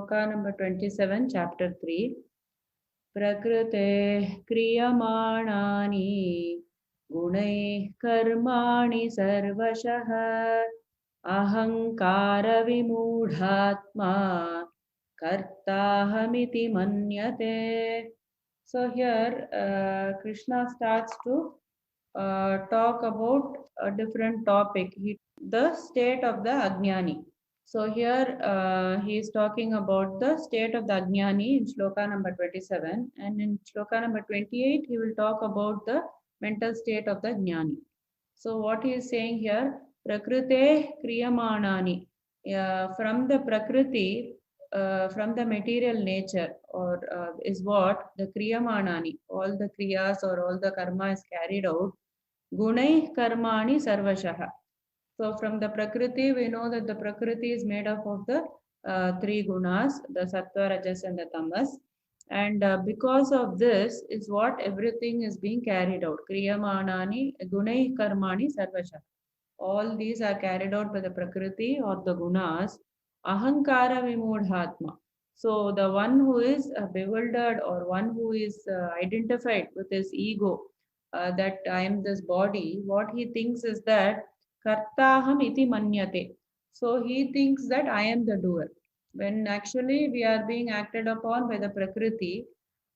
Shloka number 27, chapter 3. Prakrite kriyamanani gunai karmani sarvashah ahankara vimudhatma kartahamiti manyate. So here Krishna starts to talk about a different topic, the state of the Ajnani. So here he is talking about the state of the Ajnani in Shloka number 27, and in Shloka number 28 he will talk about the mental state of the Jnani. So what he is saying here, Prakrite Kriyamanani, from the Prakriti, from the material nature, or is what the Kriyamanani, all the Kriyas or all the karma is carried out, Gunai Karmani Sarvashaha. So from the Prakriti, we know that the Prakriti is made up of the three gunas, the Sattva, Rajas and the Tamas. And because of this is what everything is being carried out. Kriyamanani, Gunai Karmani Sarvashaha. All these are carried out by the Prakriti or the gunas. Ahankara Vimudhatma. So the one who is bewildered or one who is identified with his ego, that I am this body, what he thinks is that Kartaham iti manyate. So he thinks that I am the doer. When actually we are being acted upon by the Prakriti,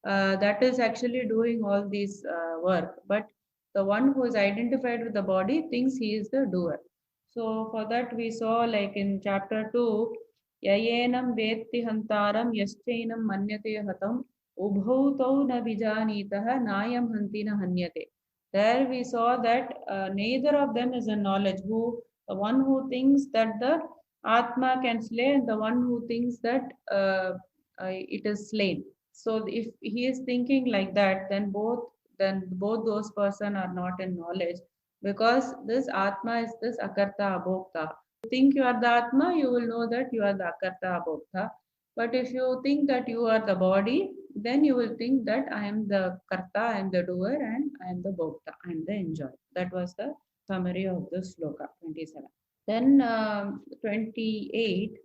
that is actually doing all these work. But the one who is identified with the body thinks he is the doer. So for that we saw like in chapter 2, Yayenam vetti hantaram yaschainam manyate hatam ubhautau na vijanitaha nayam hantina hanyate. There we saw that neither of them is a knowledge. The one who thinks that the Atma can slay and the one who thinks that it is slain. So if he is thinking like that, then both those person are not in knowledge, because this Atma is this Akarta Abhokta. If you think you are the Atma, you will know that you are the Akarta Abhokta. But if you think that you are the body, then you will think that I am the Karta, I am the doer, and I am the Bhokta, I am the enjoyer. That was the summary of this sloka 27. Then 28,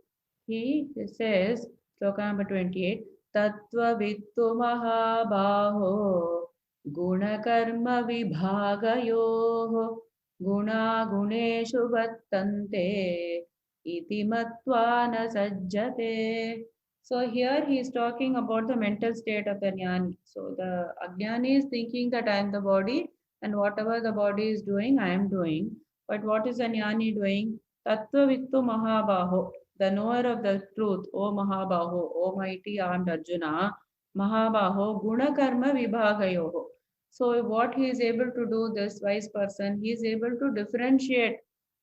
he says, sloka number 28, Tattva Vittu Mahabaho Guna Karma Vibhagayo Guna Guneshu Vattante Iti Matva Na Sajjate. So here he is talking about the mental state of the jnani. So the ajnani is thinking that I am the body and whatever the body is doing, I am doing. But what is the jnani doing? Tattva Vittu Mahabaho, the knower of the truth, O Mahabaho, O mighty armed Arjuna, Mahabaho, Guna Karma Vibhagayoho. So what he is able to do, this wise person, he is able to differentiate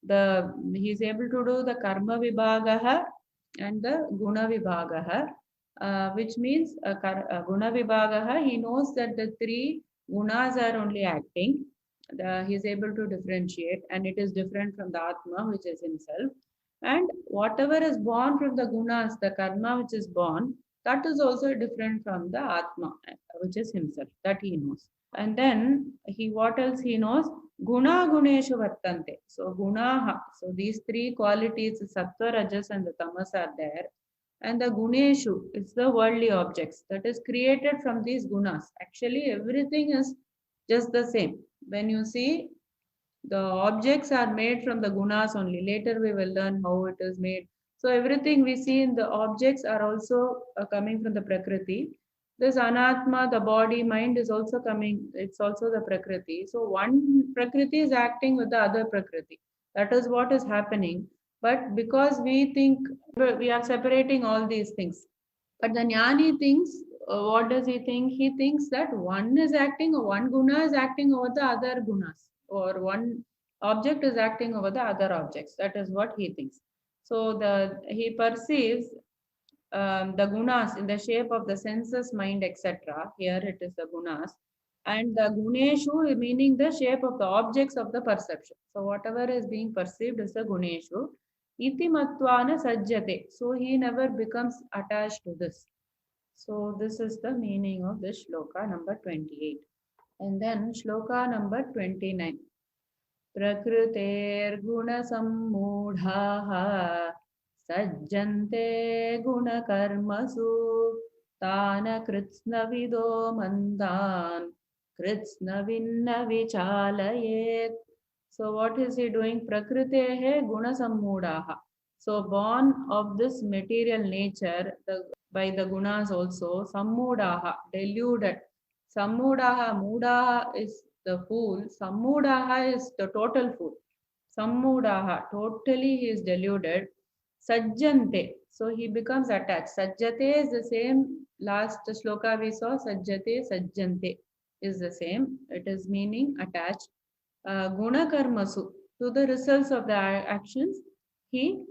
he is able to do the Karma Vibhagaha and the Guna Vibhagaha, which means Guna Vibhagaha, he knows that the three gunas are only acting. He is able to differentiate, and it is different from the Atma, which is himself. And whatever is born from the gunas, the karma which is born, that is also different from the Atma, which is himself, that he knows. And then what else he knows? Guna Guneshu Vattante. So Gunaha. So these three qualities, Sattva, Rajas, and the Tamas are there. And the Guneshu is the worldly objects that is created from these gunas. Actually, everything is just the same. When you see, the objects are made from the gunas only. Later we will learn how it is made. So everything we see in the objects are also coming from the Prakriti. This Anatma, the body, mind is also coming, it's also the Prakriti. So one Prakriti is acting with the other Prakriti. That is what is happening. But because we think we are separating all these things. But the Jnani thinks, what does he think? He thinks that one is acting, or one guna is acting over the other gunas, or one object is acting over the other objects. That is what he thinks. So he perceives the gunas in the shape of the senses, mind, etc. Here it is the gunas. And the guneshu meaning the shape of the objects of the perception. So whatever is being perceived is the guneshu. Iti matvana sajjate. So he never becomes attached to this. So this is the meaning of this shloka number 28. And then shloka number 29. Prakriter guna sammudhaha Sajjante guna karmasu tana kritsna vido mandan kritsna vinna vichalayet. So what is he doing? Prakritehe guna sammudaha. So born of this material nature, by the gunas also, sammudaha, deluded. Sammudaha, mudaha is the fool. Sammudaha is the total fool. Sammudaha, totally he is deluded. Sajjante, so he becomes attached. Sajjate is the same, last shloka we saw, Sajjate, Sajjante is the same. It is meaning attached. Guna karmasu, to the results of the actions, he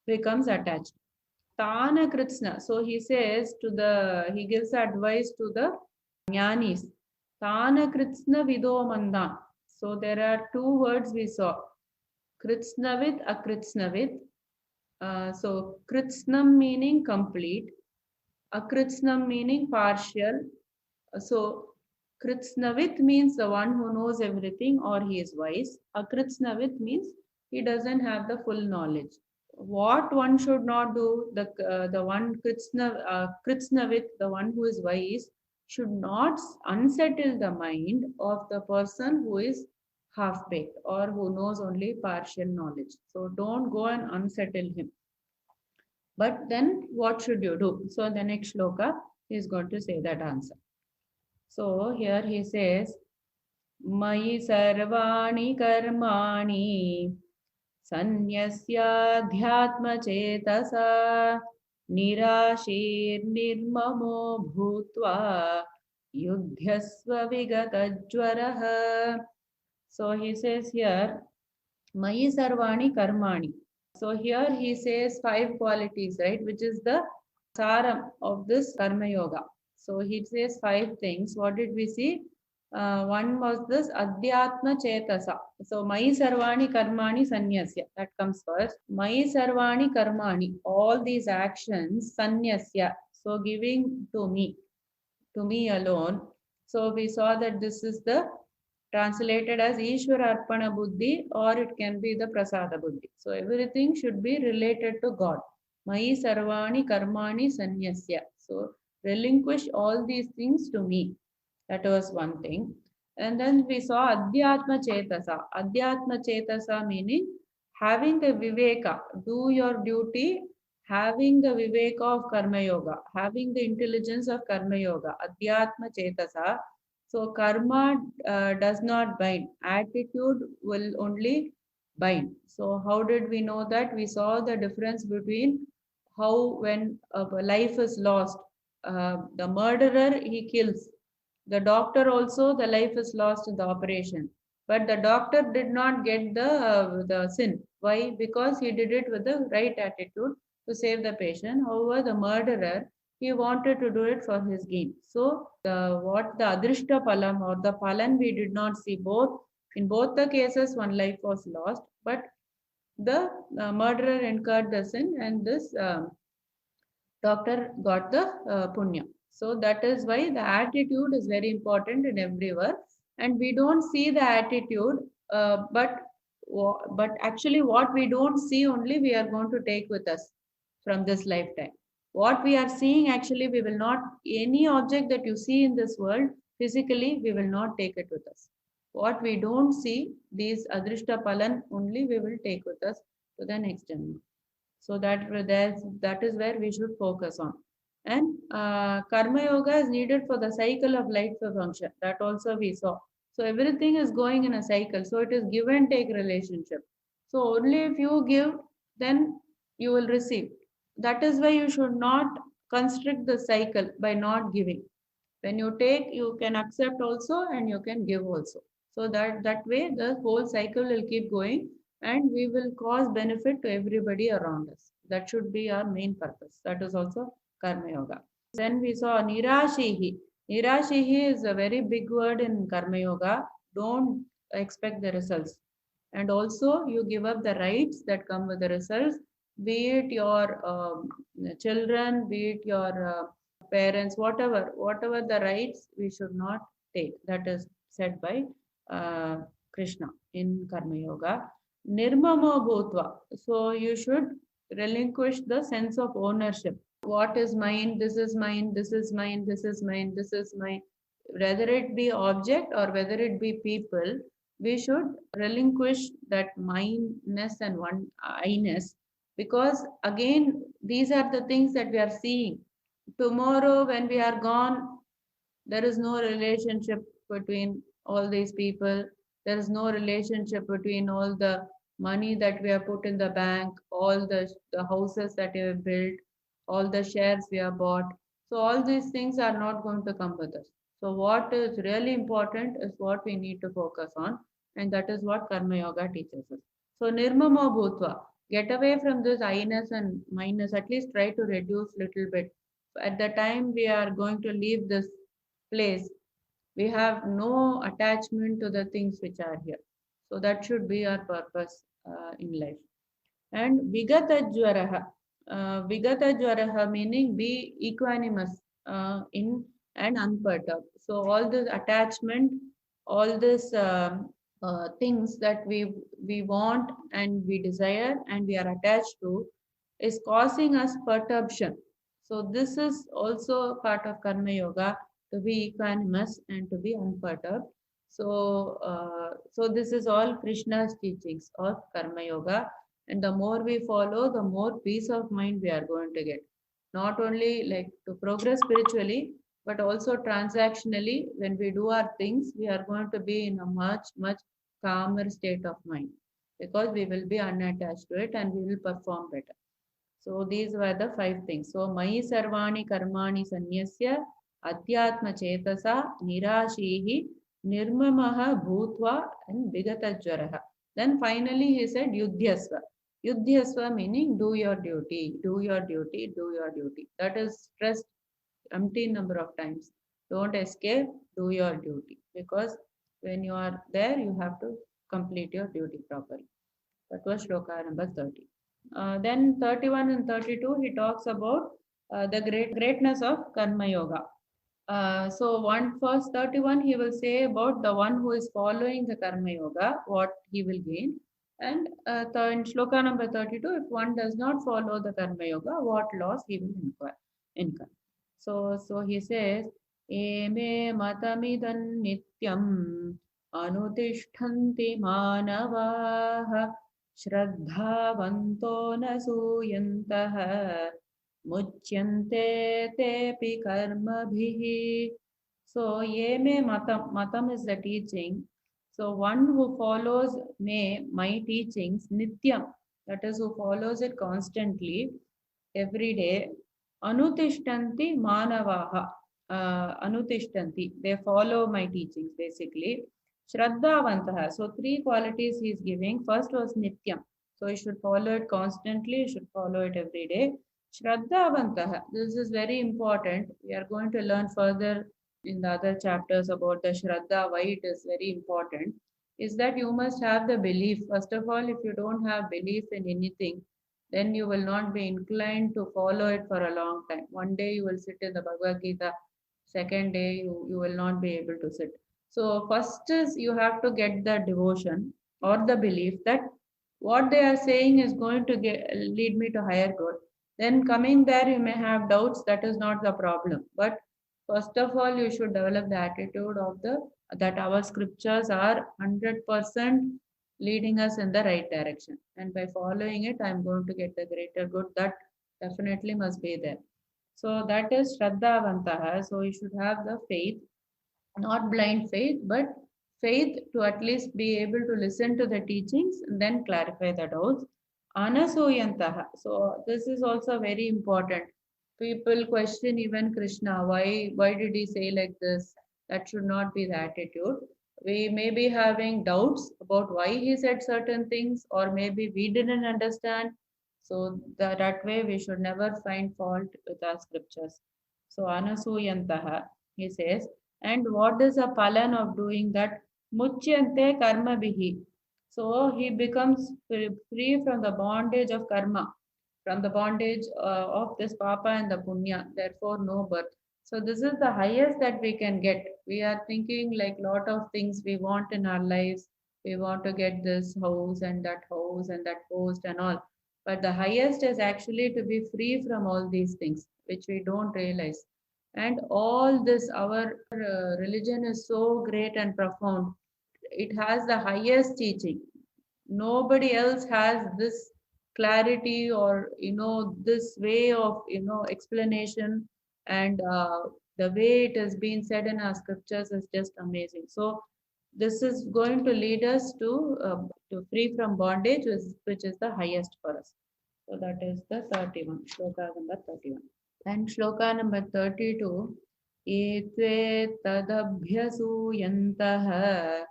becomes attached. Tana kritsna, so he says he gives advice to the jnanis. Tana kritsna vido mandan. So there are two words we saw. Kritsnavit, akritsnavit. So kritsnam meaning complete, akritsnam meaning partial. So kritsnavit means the one who knows everything or he is wise. Akritsnavit means he doesn't have the full knowledge. What one should not do, the one kritsnavit, the one who is wise, should not unsettle the mind of the person who is half baked or who knows only partial knowledge. So don't go and unsettle him. But then what should you do? So the next shloka is going to say that answer. So here he says, Mayi sarvani karmani sanyasya chetasa nirashir nirmamo bhutva yudhyasva vigatajwaraha. So he says here, Mayi sarvani karmani. So here he says 5 qualities, right, which is the saram of this karma yoga. So he says 5 things. What did we see? One was this adhyatma chetasa. So Mayi sarvani karmani sanyasya. That comes first. Mayi sarvani karmani. All these actions sanyasya. So giving to me alone. So we saw that this is the translated as Ishvara Arpana Buddhi, or it can be the Prasada Buddhi. So everything should be related to God. Mayi sarvani karmani sanyasya. So relinquish all these things to me. That was one thing. And then we saw Adhyatma Chetasa. Adhyatma Chetasa meaning having the Viveka, do your duty, having the Viveka of Karma Yoga, having the intelligence of Karma Yoga. Adhyatma Chetasa. So karma does not bind. Attitude will only bind. So how did we know that? We saw the difference between how when life is lost, the murderer, he kills. The doctor also, the life is lost in the operation. But the doctor did not get the sin. Why? Because he did it with the right attitude to save the patient. However, the murderer, he wanted to do it for his gain. So the adrishta palam or the palan we did not see. Both in both the cases one life was lost, but the murderer incurred the sin and this doctor got the punya. So that is why the attitude is very important in every work, and we don't see the attitude, but actually what we don't see only we are going to take with us from this lifetime. What we are seeing, actually we will not, any object that you see in this world physically, we will not take it with us. What we don't see, these adrishta palan only we will take with us to the next janma. So that is where we should focus on. And karma yoga is needed for the cycle of life function. That also we saw. So everything is going in a cycle. So it is give and take relationship. So only if you give, then you will receive. That is why you should not constrict the cycle by not giving. When you take, you can accept also and you can give also. So that way the whole cycle will keep going and we will cause benefit to everybody around us. That should be our main purpose. That is also Karma Yoga. Then we saw Nirashihi. Nirashihi is a very big word in Karma Yoga. Don't expect the results. And also you give up the rights that come with the results, be it your children, be it your parents, whatever the rights we should not take. That is said by Krishna in Karma Yoga. Nirmamo bhutva. So you should relinquish the sense of ownership. What is mine? This is mine. This is mine. This is mine. This is mine. Whether it be object or whether it be people, we should relinquish that mineness and one I-ness, because again, these are the things that we are seeing. Tomorrow, when we are gone, there is no relationship between all these people. There is no relationship between all the money that we have put in the bank, all the houses that we have built, all the shares we have bought. So all these things are not going to come with us. So what is really important is what we need to focus on, and that is what Karma Yoga teaches us. So Nirmamo Bhutva, get away from this I-ness and minus, at least try to reduce little bit. At the time we are going to leave this place, we have no attachment to the things which are here. So that should be our purpose in life. And Vigata Jwaraha meaning be equanimous in and unperturbed. So all this attachment, all this things that we want and we desire and we are attached to is causing us perturbation. So this is also part of Karma Yoga, to be equanimous and to be unperturbed. So this is all Krishna's teachings of Karma Yoga, and the more we follow, the more peace of mind we are going to get. Not only like to progress spiritually, but also transactionally. When we do our things, we are going to be in a much calmer state of mind, because we will be unattached to it and we will perform better. So these were the 5 things. So Mayi Sarvani Karmani Sanyasya Adhyatma Chetasa Nirashihi Nirmamaha Bhutva and Vigatajwaraha. Then finally he said Yudhyasva. Yudhyasva meaning do your duty, do your duty, do your duty. That is stressed umpteen number of times. Don't escape, do your duty. Because when you are there, you have to complete your duty properly. That was shloka number 30. Then 31 and 32, he talks about the greatness of Karma Yoga. So one first 31, he will say about the one who is following the Karma Yoga, what he will gain. And in shloka number 32, if one does not follow the Karma Yoga, what loss he will incur. So he says, Eme matamidan nityam anutishtanti manavaha श्रद्धावन्तो न सूयन्तः मुच्यन्ते तेऽपि कर्मभिः. So ye me matam is the teaching. So one who follows my teachings nityam, that is who follows it constantly every day, anutishtanti manavaha, anutishtanti, they follow my teachings basically. Shraddhavantaha. So 3 qualities he is giving. First was Nityam. So you should follow it constantly, you should follow it every day. Shraddhavantaha. This is very important. We are going to learn further in the other chapters about the Shraddha, why it is very important. Is that you must have the belief. First of all, if you don't have belief in anything, then you will not be inclined to follow it for a long time. One day you will sit in the Bhagavad Gita, second day you will not be able to sit. So first is you have to get the devotion or the belief that what they are saying is going to lead me to higher good. Then coming there, you may have doubts. That is not the problem. But first of all, you should develop the attitude of that our scriptures are 100% leading us in the right direction. And by following it, I'm going to get the greater good. That definitely must be there. So that is Shraddhavantaha. So you should have the faith, not blind faith, but faith to at least be able to listen to the teachings and then clarify the doubts. Anasoyantaha. So this is also very important. People question even Krishna. Why did he say like this? That should not be the attitude. We may be having doubts about why he said certain things, or maybe we didn't understand. So that way we should never find fault with our scriptures. So Anasuyantaha, he says, and what is the palan of doing that? Muchyante karma bihi. So he becomes free from the bondage of karma, from the bondage of this papa and the punya, therefore no birth. So this is the highest that we can get. We are thinking like lot of things we want in our lives. We want to get this house and that post and all. But the highest is actually to be free from all these things, which we don't realize. And all this, our religion is so great and profound. It has the highest teaching. Nobody else has this clarity, or this way of explanation, and the way it has been said in our scriptures is just amazing. So this is going to lead us to free from bondage, which is the highest for us. So that is the 31, shloka number 31. And shloka number 32, etve tadabhyasuyantah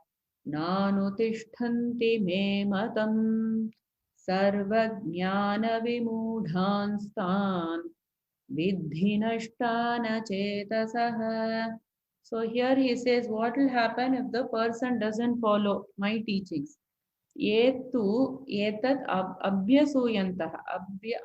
nanutishtanti me matam sarvajnana vimudhanstan vidhi nashtana chetasah. So here he says, what will happen if the person doesn't follow my teachings? Etu etat abhyasuyantah.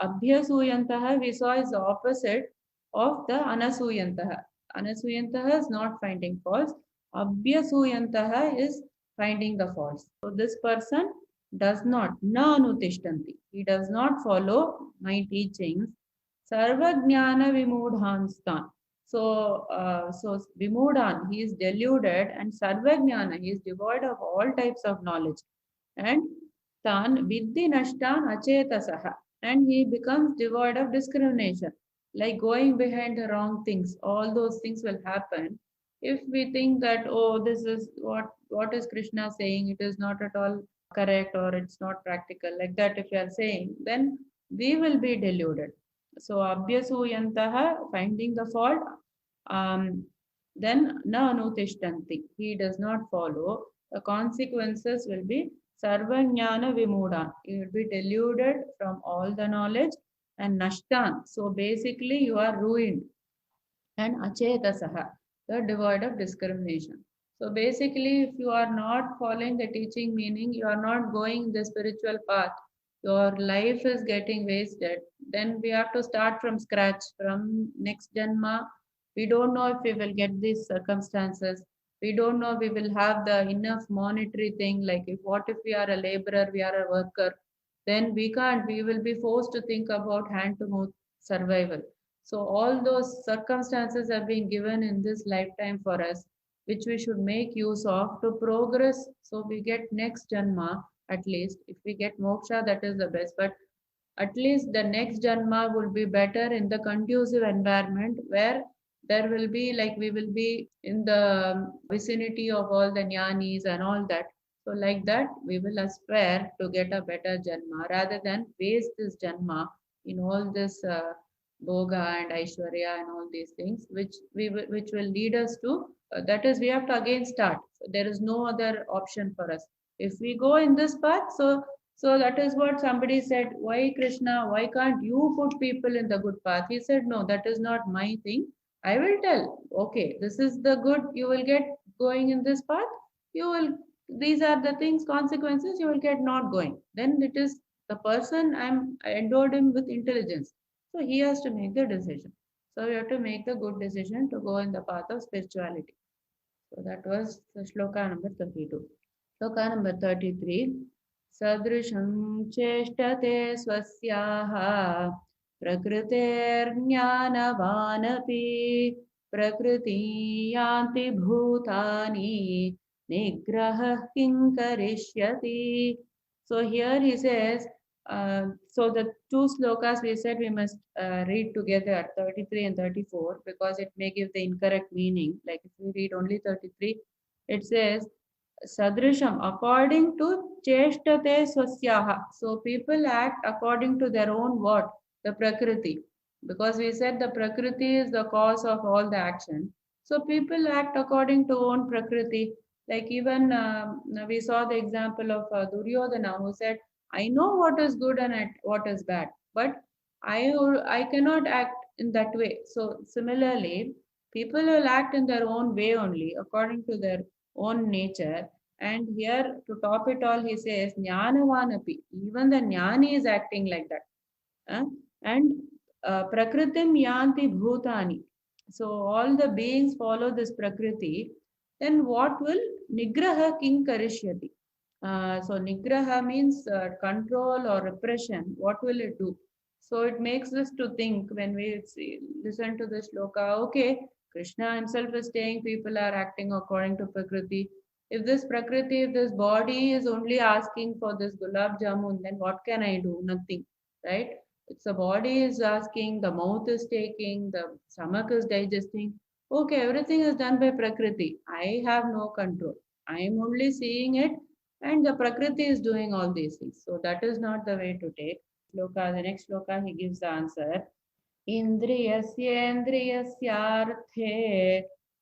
Abhyasuyantah we saw is the opposite of the anasuyantah. Anasuyantah is not finding faults. Abhyasuyantah is finding the faults. So this person does not, na anutishtanti. He does not follow my teachings. Sarvajnana vimudhanstan. So vimudhan, he is deluded, and sarvajnana, he is devoid of all types of knowledge. And tan vidhi nashtan achetasaha, and he becomes devoid of discrimination, like going behind the wrong things. All those things will happen if we think that, oh, this is what is Krishna saying, it is not at all correct, or it's not practical, like that if you are saying, then we will be deluded. So abhyasuyantaha, finding the fault, then na anutishtanti, he does not follow. The consequences will be sarvajnana vimudan, you will be deluded from all the knowledge, and nashtan, so basically you are ruined, and achetasaha, the devoid of discrimination. So basically, if you are not following the teaching, meaning you are not going the spiritual path, your life is getting wasted, then we have to start from scratch, from next Janma. We don't know if we will get these circumstances. We don't know we will have the enough monetary thing. Like, if we are a laborer, we are a worker, then we can't. We will be forced to think about hand to mouth survival. So all those circumstances have been given in this lifetime for us, which we should make use of to progress. So we get next Janma at least. If we get moksha, that is the best. But at least the next Janma will be better in the conducive environment, where there will be, like, we will be in the vicinity of all the jnanis and all that. So like that, we will aspire to get a better Janma rather than waste this Janma in all this Bhoga and Aishwarya and all these things, which will lead us to, that is, we have to again start. So there is no other option for us. If we go in this path, so that is what somebody said, why Krishna, why can't you put people in the good path? He said, no, that is not my thing. I will tell, okay, this is the good you will get going in this path. You will, these are the things, consequences you will get not going. Then it is the person, I endowed him with intelligence. So he has to make the decision. So we have to make the good decision to go in the path of spirituality. So that was the shloka number 32. Shloka number 33. Sadrisham cheshtate swasyaha prakritirjnanavanapi prakriti yanti bhutani nigraha kinkarishyati. So here he says, so the two slokas we said we must read together, 33 and 34, because it may give the incorrect meaning. Like if we read only 33, it says, Sadrisham, according to cheshtate swasyaha. So people act according to their own what? The prakriti. Because we said the prakriti is the cause of all the action. So people act according to own prakriti. Like even we saw the example of Duryodhana, who said, I know what is good and what is bad, but I cannot act in that way. So similarly, people will act in their own way only, according to their own nature. And here, to top it all, he says, Jnanavanapi. Even the Jnani is acting like that. And Prakritim Yanti Bhutani. So all the beings follow this Prakriti. Then what will Nigraha King Karishyati? So nigraha means control or repression. What will it do? So it makes us to think when we listen to the shloka. Okay, Krishna himself is saying people are acting according to Prakriti. If this Prakriti, if this body is only asking for this gulab jamun, then what can I do? Nothing, right? If the body is asking, the mouth is taking, the stomach is digesting. Okay, everything is done by Prakriti. I have no control. I am only seeing it, and the Prakriti is doing all these things. So that is not the way to take. Shloka, the next shloka, he gives the answer. इन्द्रियस्येन्द्रियस्यार्थे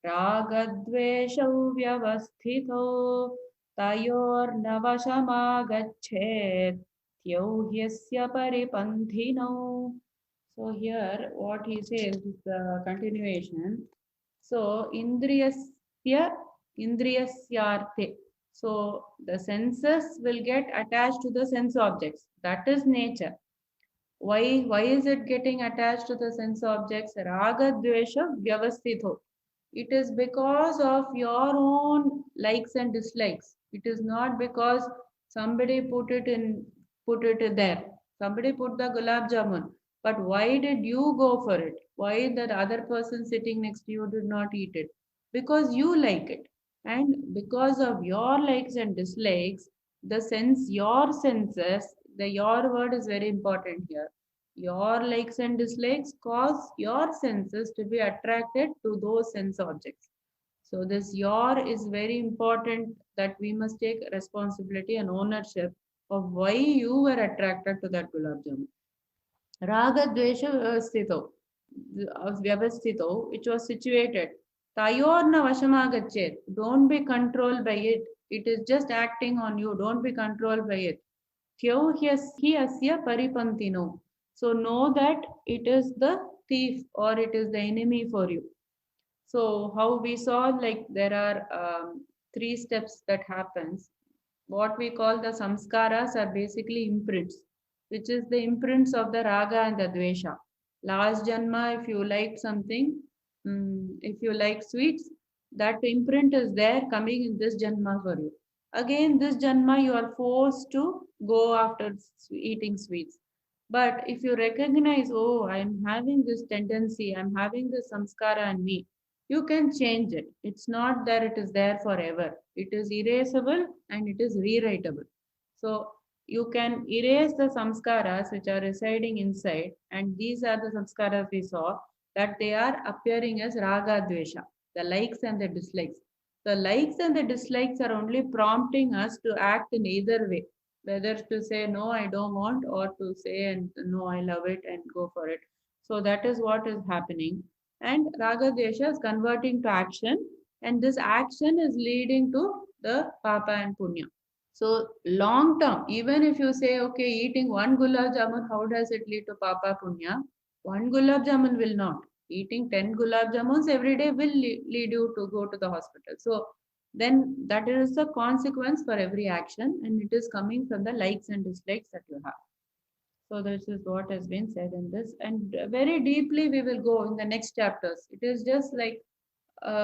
रागद्वेषौ व्यवस्थितौ तयोर्नवशमागच्छेत् त्यौ ह्यस्य परिपन्थिनौ. So here what he says is the continuation. So indriyasyarthe. So the senses will get attached to the sense objects. That is nature. Why is it getting attached to the sense objects? Raga dvesha vyavastitho. It is because of your own likes and dislikes. It is not because somebody put it there. Somebody put the gulab jamun. But why did you go for it? Why that other person sitting next to you did not eat it? Because you like it. And because of your likes and dislikes, your senses, your word is very important here. Your likes and dislikes cause your senses to be attracted to those sense objects. So this your is very important, that we must take responsibility and ownership of why you were attracted to that gulab jamun. Raga dvesha vyavastito, which was situated. Tayorna vashamagachet. Don't be controlled by it. It is just acting on you. Don't be controlled by it. Tyo hi asya paripantino. So know that it is the thief or it is the enemy for you. So how we saw, like there are three steps that happens. What we call the samskaras are basically imprints, which is the imprints of the raga and the dvesha. Last janma, if you liked something, if you like sweets, that imprint is there coming in this janma for you. Again, this janma you are forced to go after eating sweets. But if you recognize, oh, I'm having this tendency, I'm having this samskara in me, you can change it. It's not that it is there forever. It is erasable and it is rewritable. So you can erase the samskaras which are residing inside, and these are the samskaras we saw, that they are appearing as raga dvesha, the likes and the dislikes. The likes and the dislikes are only prompting us to act in either way, whether to say no, I don't want, or to say and no, I love it and go for it. So that is what is happening. And raga desha is converting to action, and this action is leading to the papa and punya. So long term, even if you say, okay, eating one gulab jamun, how does it lead to papa punya? One gulab jamun will not. Eating 10 gulab jamuns every day will lead you to go to the hospital. So then that is the consequence for every action, and it is coming from the likes and dislikes that you have. So this is what has been said in this, and very deeply we will go in the next chapters. It is just like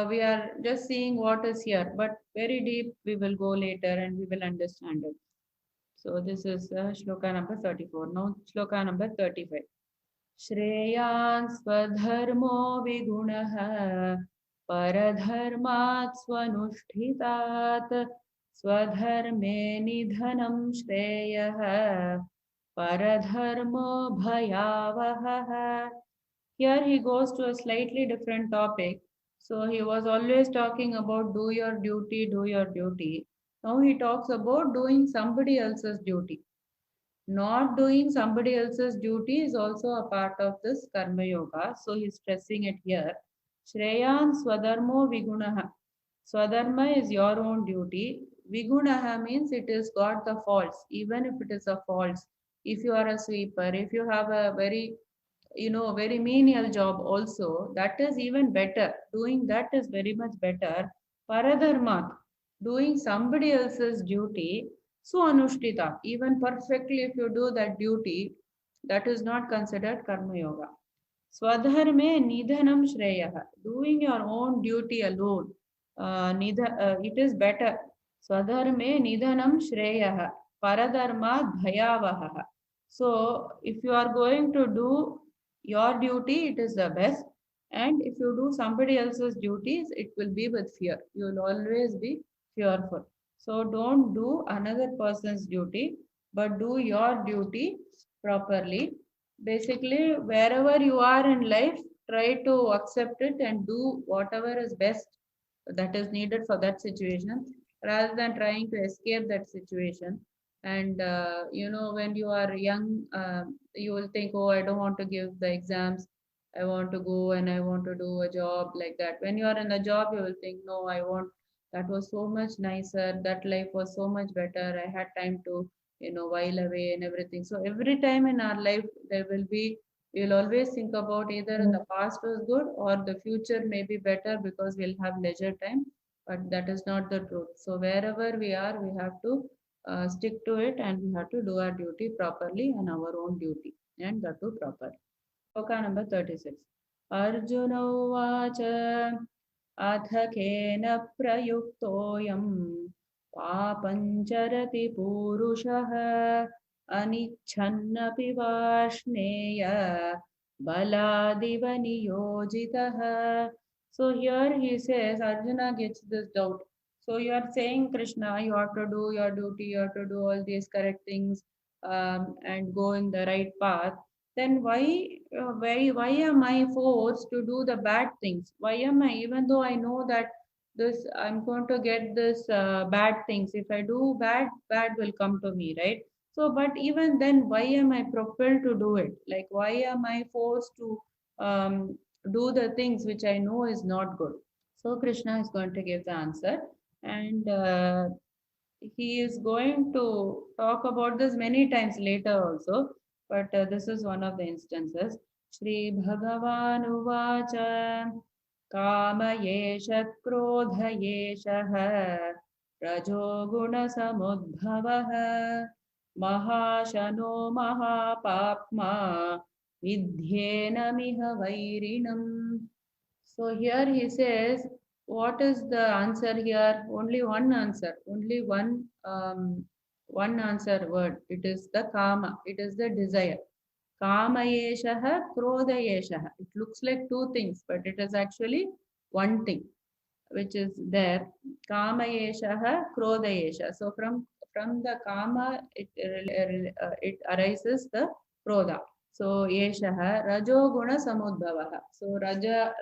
we are just seeing what is here, but very deep we will go later and we will understand it. So this is shloka number 34. Now shloka number 35. श्रेयान् स्वधर्मो विगुणः परधर्मात् स्वनुष्ठितात् स्वधर्मे निधनं श्रेयः paradharmo bhayavahah. Here he goes to a slightly different topic. So he was always talking about do your duty, do your duty. Now he talks about doing somebody else's duty. Not doing somebody else's duty is also a part of this karma yoga. So he's stressing it here. Shreyan swadharmo vigunaha. Swadharma is your own duty. Vigunaha means it has got the faults, even if it is a faults. If you are a sweeper, if you have a very, very menial job also, that is even better. Doing that is very much better. Paradharma, doing somebody else's duty. So anushtita, even perfectly if you do that duty, that is not considered karma yoga. Swadharme nidhanam shreyaha, doing your own duty alone. It is better. Swadharme nidhanam shreyaha, paradharma bhayavaha. So if you are going to do your duty, it is the best. And if you do somebody else's duties, it will be with fear. You will always be fearful. So don't do another person's duty, but do your duty properly. Basically, wherever you are in life, try to accept it and do whatever is best that is needed for that situation rather than trying to escape that situation. And when you are young, you will think, oh, I don't want to give the exams, I want to go and I want to do a job, like that. When you are in a job, you will think, no, I want, that was so much nicer, that life was so much better, I had time to while away and everything. So every time in our life there will be, we'll always think about either in the past was good or the future may be better because we'll have leisure time, but that is not the truth. So wherever we are, we have to stick to it and we have to do our duty properly and our own duty, and that too proper. Shloka number 36. Arjuna Uvacha अथ केन प्रयुक्तोऽयं पापञ्चरति पूरुषः अनिच्छन्नपि Varshneya बलादिव नियोजितः. So here he says, Arjuna gets this doubt. So you are saying, Krishna, you have to do your duty, you have to do all these correct things, and go in the right path. Then why am I forced to do the bad things? Why am I, even though I know that this I'm going to get this bad things, if I do bad, bad will come to me, right? So but even then, why am I propelled to do it? Like, why am I forced to do the things which I know is not good? So Krishna is going to give the answer, and he is going to talk about this many times later also, but this is one of the instances. Shri Bhagavan Uvacha Kama Yesha Krodha Yeshah Rajo Guna Samudbhavah Mahashano Mahapapma Vidyenamiha Vairinam. So here he says, what is the answer here? Only one answer, only one answer word. It is the kama. It is the desire. Kama yeshaha, krodha yeshaha. It looks like two things, but it is actually one thing which is there. Kama yeshaha, krodha yesha. So from the kama, it arises the krodha. So yeshaha rajo guna samudbhavaha. So raja,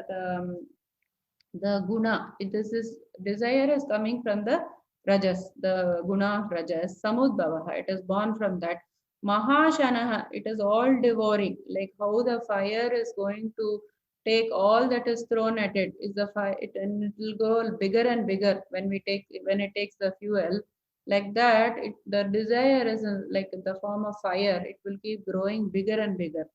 the guna, this is desire is coming from the rajas, the guna of rajas. Samudbhavaha, it is born from that. Mahashanaha, it is all devouring, like how the fire is going to take all that is thrown at it, is the fire, and it will go bigger and bigger when it takes the fuel. Like that, the desire is like in the form of fire, it will keep growing bigger and bigger.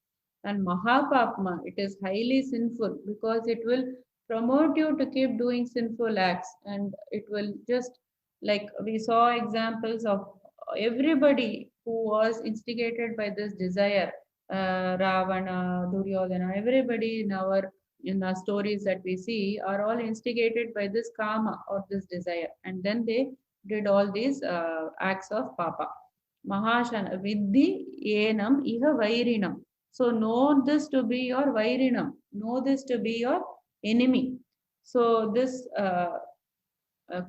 And Mahapapma, it is highly sinful because it will promote you to keep doing sinful acts, and it will just, like we saw examples of everybody who was instigated by this desire, Ravana, Duryodhana, everybody in our stories that we see are all instigated by this karma or this desire, and then they did all these acts of papa. Mahashana Vidhi Enam Iha Vairinam. So know this to be your Vairinam. Know this to be your enemy. So this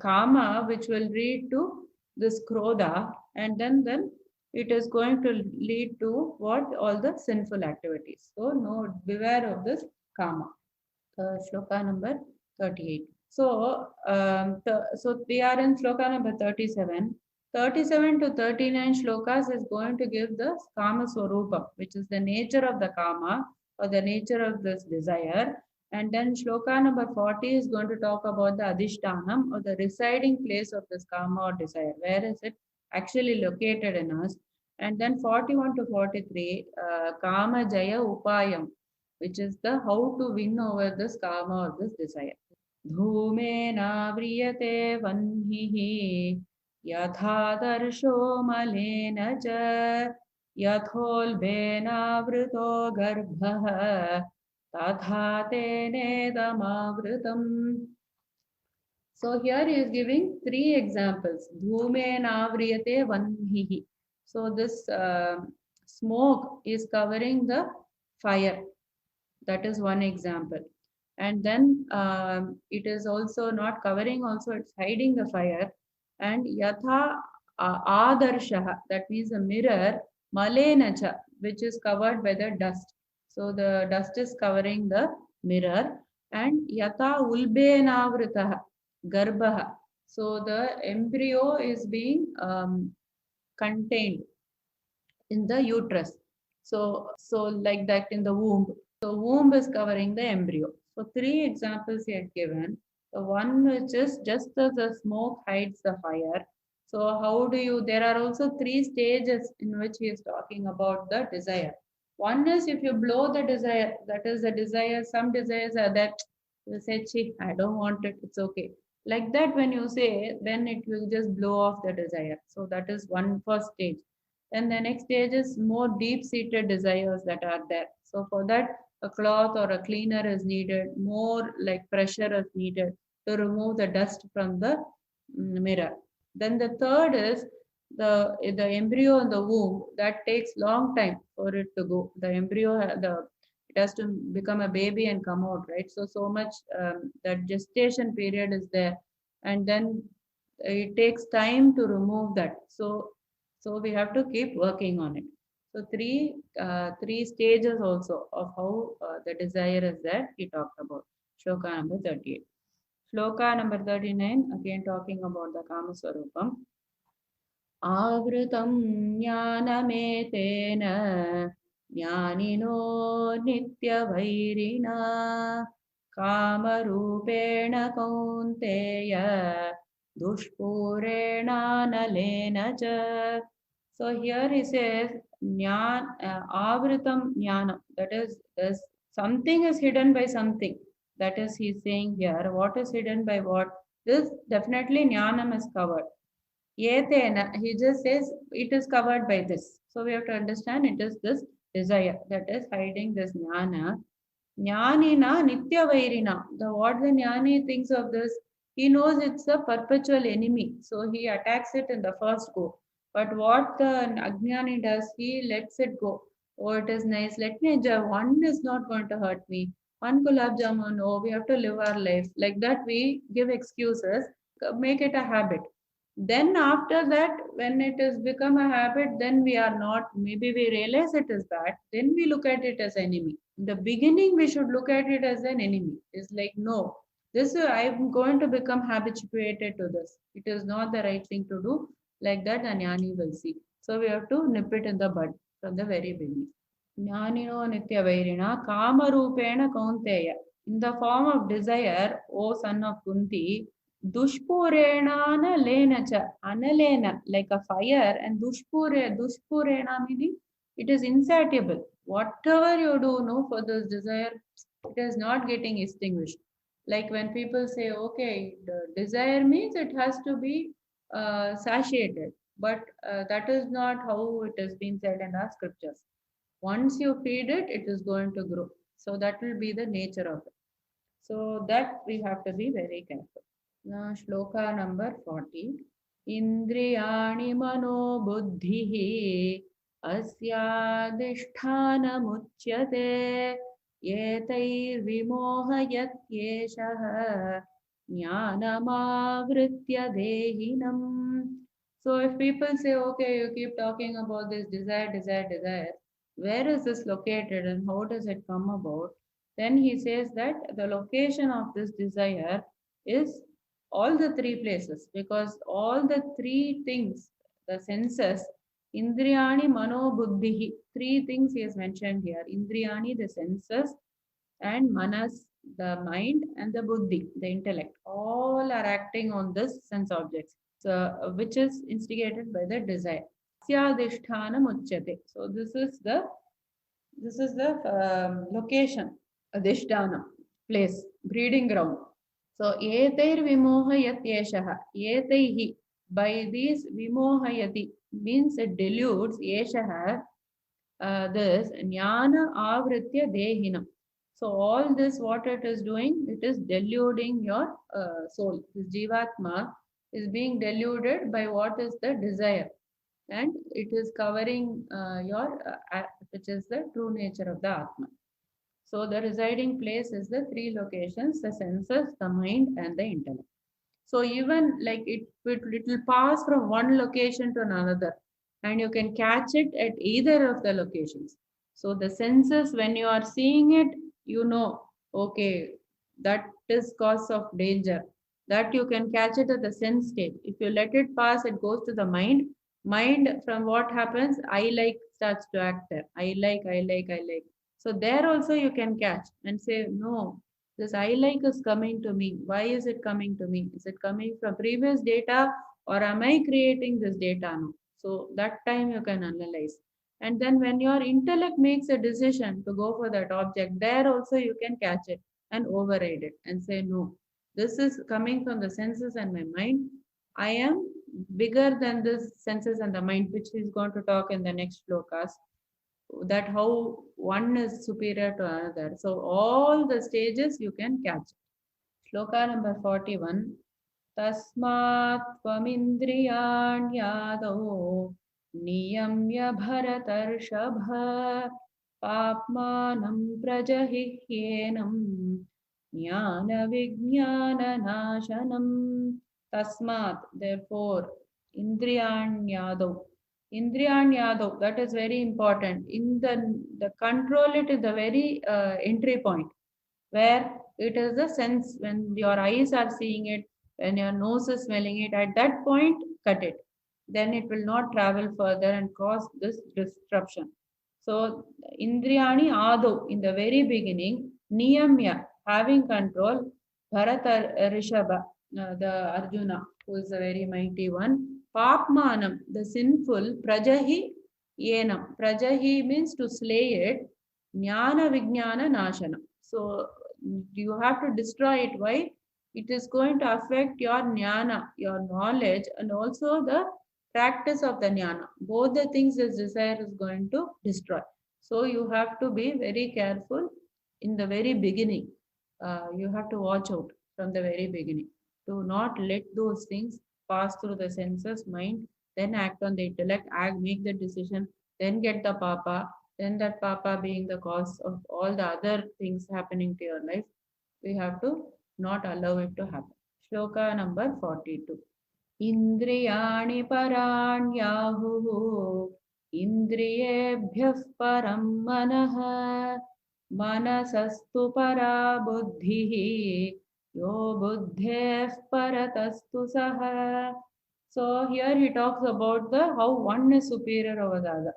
karma which will lead to this krodha, and then it is going to lead to what? All the sinful activities. So no, beware of this karma. Shloka number 38. So, so we are in shloka number 37. 37 to 39 shlokas is going to give the kama swarupa, which is the nature of the kama or the nature of this desire. And then shloka number 40 is going to talk about the adhishtanam or the residing place of this kama or desire. Where is it actually located in us? And then 41 to 43, kama jaya upayam, which is the how to win over this karma or this desire. Dhumena vanhihi yathadarsho malena cha yatholbena vrito garbha tatha tene damavritam. So here he is giving three examples. Dhumena vriyate vanhihi. So this smoke is covering the fire. That is one example. And then it is also not covering, also it's hiding the fire. And yatha adarshaha, that means the mirror, malenacha, which is covered by the dust. So the dust is covering the mirror. And yatha ulbenavritaha, garbaha. So the embryo is being contained in the uterus. So like that in the womb. So womb is covering the embryo. So three examples he had given. The one which is just as the smoke hides the fire. So how do you, there are also three stages in which he is talking about the desire. One is if you blow the desire, that is the desire, some desires are that you say, "Chi, I don't want it, it's okay." Like that, when you say, then it will just blow off the desire. So that is one first stage. And the next stage is more deep-seated desires that are there. So for that, a cloth or a cleaner is needed, more like pressure is needed to remove the dust from the mirror. Then the third is the embryo in the womb that takes long time for it to go. The embryo, it has to become a baby and come out, right? So much that gestation period is there, and then it takes time to remove that. So we have to keep working on it. So three stages also of how the desire is there. He talked about. Shloka number 38. Shloka number 39, again talking about the Kama Swarupam. Avritam jnanametena jnanino nityavairina kamarupena kaunteya dushpurena nalena cha. So here he says avritam jnanam, that is something is hidden by something. That is he is saying here. What is hidden by what? This definitely jnanam is covered. Yetena, he just says it is covered by this. So we have to understand it is this desire that is hiding this jnana. Jnanina nitya vairina. The what the jnani thinks of this, he knows it's a perpetual enemy. So he attacks it in the first go. But what the Ajnani does, he lets it go. Oh, it is nice. Let me enjoy. One is not going to hurt me. One gulab jamun. Oh, we have to live our life. Like that, we give excuses, make it a habit. Then after that, when it has become a habit, then we are not, maybe we realize it is bad, then we look at it as enemy. In the beginning, we should look at it as an enemy. It's like, no, this I'm going to become habituated to this. It is not the right thing to do. Like that, a jnani will see. So we have to nip it in the bud from the very beginning. Jnanino nitya vairina kama rupena kaunteya. In the form of desire, O son of Kunti, dushpurenana lenacha, analena, like a fire, and dushpurena meaning it is insatiable. Whatever you do, no, for this desire, it is not getting extinguished. Like when people say, okay, the desire means it has to be satiated, but that is not how it has been said in our scriptures. Once you feed it, it is going to grow. So that will be the nature of it. So that we have to be very careful. Now, shloka number 40. Indriyani mano buddhihi asyadhisthanamuchyate yetair vimohayatyeshah jnanamavritya dehinam. So if people say, okay, you keep talking about this desire, where is this located and how does it come about? Then he says that the location of this desire is all the three places, because all the three things, the senses, Indriyani Mano Buddhi, three things he has mentioned here. Indriyani, the senses, and Manas, the mind, and the Buddhi, the intellect, all are acting on this sense objects, so, which is instigated by the desire. Syadhisthana Muchyate. So this is the location, adhisthana, place, breeding ground. So, etair vimohayat yeshaha, etaihi, by these vimohayati, means it deludes yeshaha, this jnana avritya dehinam. So all this, what it is doing, it is deluding your soul. This Jivatma is being deluded by what is the desire, and it is covering which is the true nature of the Atma. So the residing place is the three locations: the senses, the mind, and the intellect. So even like it will pass from one location to another, and you can catch it at either of the locations. So the senses, when you are seeing it, you know, okay, that is cause of danger. That you can catch it at the sense stage. If you let it pass, it goes to the mind. Mind, from what happens, I like starts to act there. I like. So there also you can catch and say, no, this I like is coming to me. Why is it coming to me? Is it coming from previous data, or am I creating this data now? So that time you can analyze. And then when your intellect makes a decision to go for that object, there also you can catch it and override it and say, no, this is coming from the senses and my mind. I am bigger than this senses and the mind, which is going to talk in the next shlokas, that how one is superior to another. So all the stages you can catch. Shloka number 41. Tasmat tvamindriyanyado niyamya bharatarshabha papmanam prajahihyenam jnana vijnana nashanam. Tasmat, therefore, indriyanyado. Indriyanyado, that is very important. In the control, it is the very entry point, where it is the sense. When your eyes are seeing it, when your nose is smelling it, at that point cut it, then it will not travel further and cause this disruption. So indriyani ado, in the very beginning, niyamya, having control, bharata rishabha, the Arjuna, who is a very mighty one, papmanam, the sinful, prajahi yenam, prajahi means to slay it, jnana vijnana nashanam. So you have to destroy it. Why? It is going to affect your jnana, your knowledge, and also the practice of the jnana. Both the things this desire is going to destroy. So you have to be very careful in the very beginning. You have to watch out from the very beginning to not let those things pass through the senses, mind, then act on the intellect, act, make the decision, then get the papa, then that papa being the cause of all the other things happening to your life. We have to not allow it to happen. Shloka number 42. Indriyani paranyahu indriyebhyah param manah manasastu para buddhihi yo buddheh paratastu saha. So here he talks about the how one is superior over the other.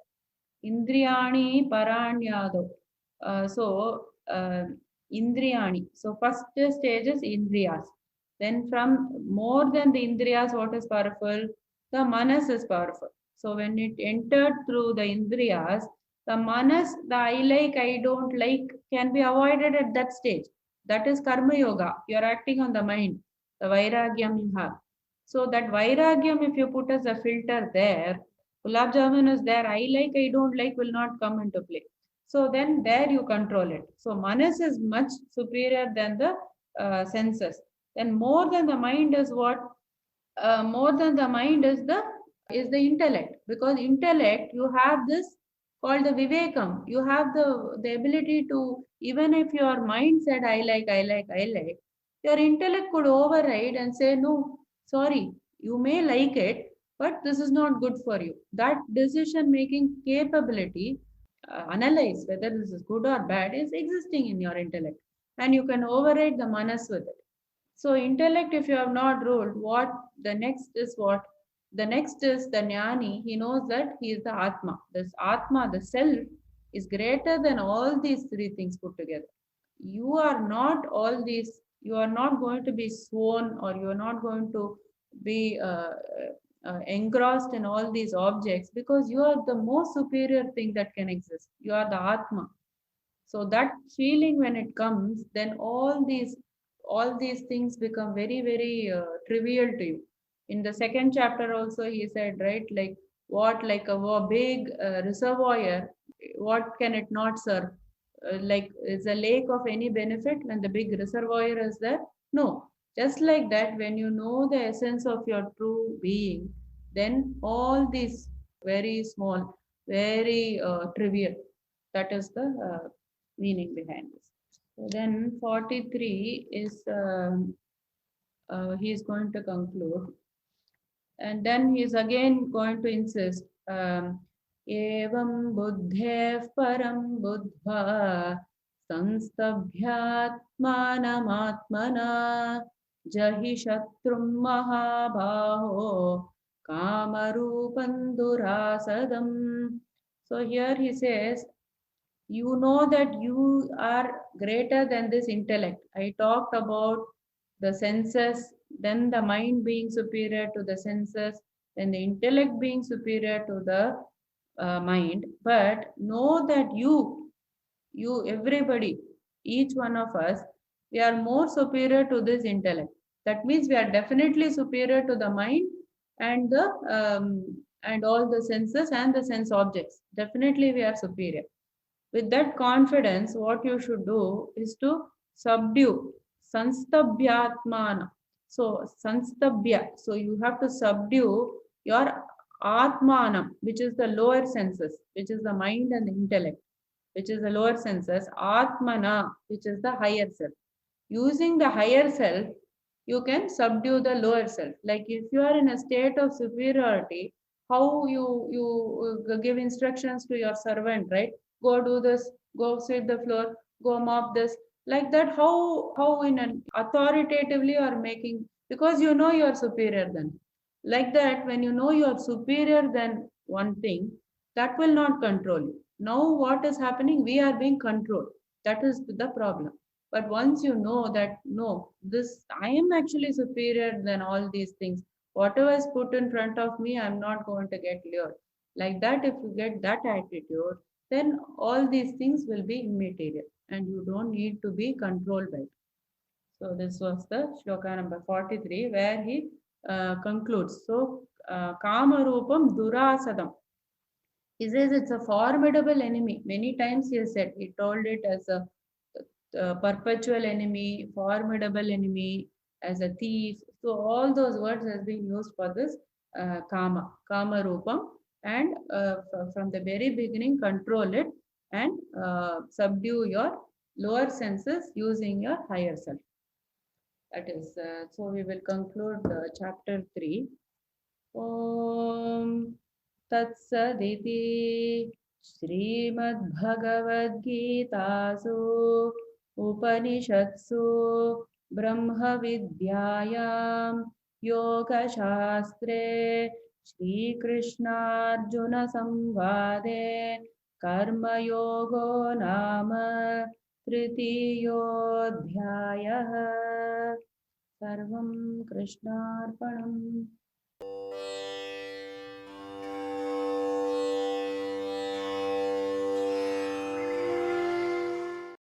Indriyani paranyado. Indriyani. So first stage is indriyas. Then from more than the indriyas, what is powerful? The manas is powerful. So when it entered through the indriyas, the manas, the I like, I don't like, can be avoided at that stage. That is karma yoga. You are acting on the mind, the vairagyam you have. So that vairagyam, if you put as a filter there, gulab jamun is there, I like, I don't like will not come into play. So then there you control it. So manas is much superior than the senses. Then more than the mind is what? More than the mind is the intellect. Because intellect, you have this called the vivekam. You have the ability to, even if your mind said I like, I like, I like, your intellect could override and say, no, sorry, you may like it, but this is not good for you. That decision making capability, analyze whether this is good or bad, is existing in your intellect, and you can override the manas with it. So intellect, if you have not ruled, what the next is what? The next is the jnani. He knows that he is the Atma. This Atma, the self, is greater than all these three things put together. You are not all these, you are not going to be sworn, or you are not going to be engrossed in all these objects, because you are the most superior thing that can exist. You are the Atma. So that feeling, when it comes, then all these things become very, very trivial to you. In the second chapter also he said, right, like what, like a big reservoir, what can it not serve? like is a lake of any benefit when the big reservoir is there? No. Just like that, when you know the essence of your true being, then all these very small, very trivial. That is the meaning behind this. So then 43 is he is going to conclude, and then he is again going to insist. Evam buddhev param buddha संस्तभ्यात्मानमात्मना जहि शत्रुं महाबाहो कामरूपं दुरासदम्. So here he says, you know that you are greater than this intellect. I talked about the senses, then the mind being superior to the senses, then the intellect being superior to the mind. But know that everybody, each one of us, we are more superior to this intellect. That means we are definitely superior to the mind and the and all the senses and the sense objects. Definitely we are superior. With that confidence, what you should do is to subdue sanstabhyatmana. So sanstabhya. So you have to subdue your atmanam, which is the lower senses, which is the mind and the intellect, which is the lower senses, atmana, which is the higher self. Using the higher self, you can subdue the lower self. Like if you are in a state of superiority, how you give instructions to your servant, right? Go do this, go sweep the floor, go mop this. Like that, how in an authoritatively you are making, because you know you are superior then. Like that, when you know you are superior than one thing, that will not control you. Now what is happening? We are being controlled. That is the problem. But once you know that, no, this, I am actually superior than all these things. Whatever is put in front of me, I'm not going to get lured. Like that, if you get that attitude, then all these things will be immaterial and you don't need to be controlled by it. So this was the shloka number 43 where he concludes. So, Kama Rupam Durasadam. He says it's a formidable enemy. Many times he has said, he told it as a perpetual enemy, formidable enemy, as a thief. So all those words has been used for this kama rupam, and from the very beginning control it and subdue your lower senses using your higher self. That is, so we will conclude chapter 3. Om Tatsaditi Srimad-Bhagavad-Gitasu Upanishatsu Brahma-Vidyayam Yoga-Shastre Shri Krishna-Arjuna-Samvade Karma-Yogo Nama Tritiyodhyayah. Sarvam Krishnarpanam.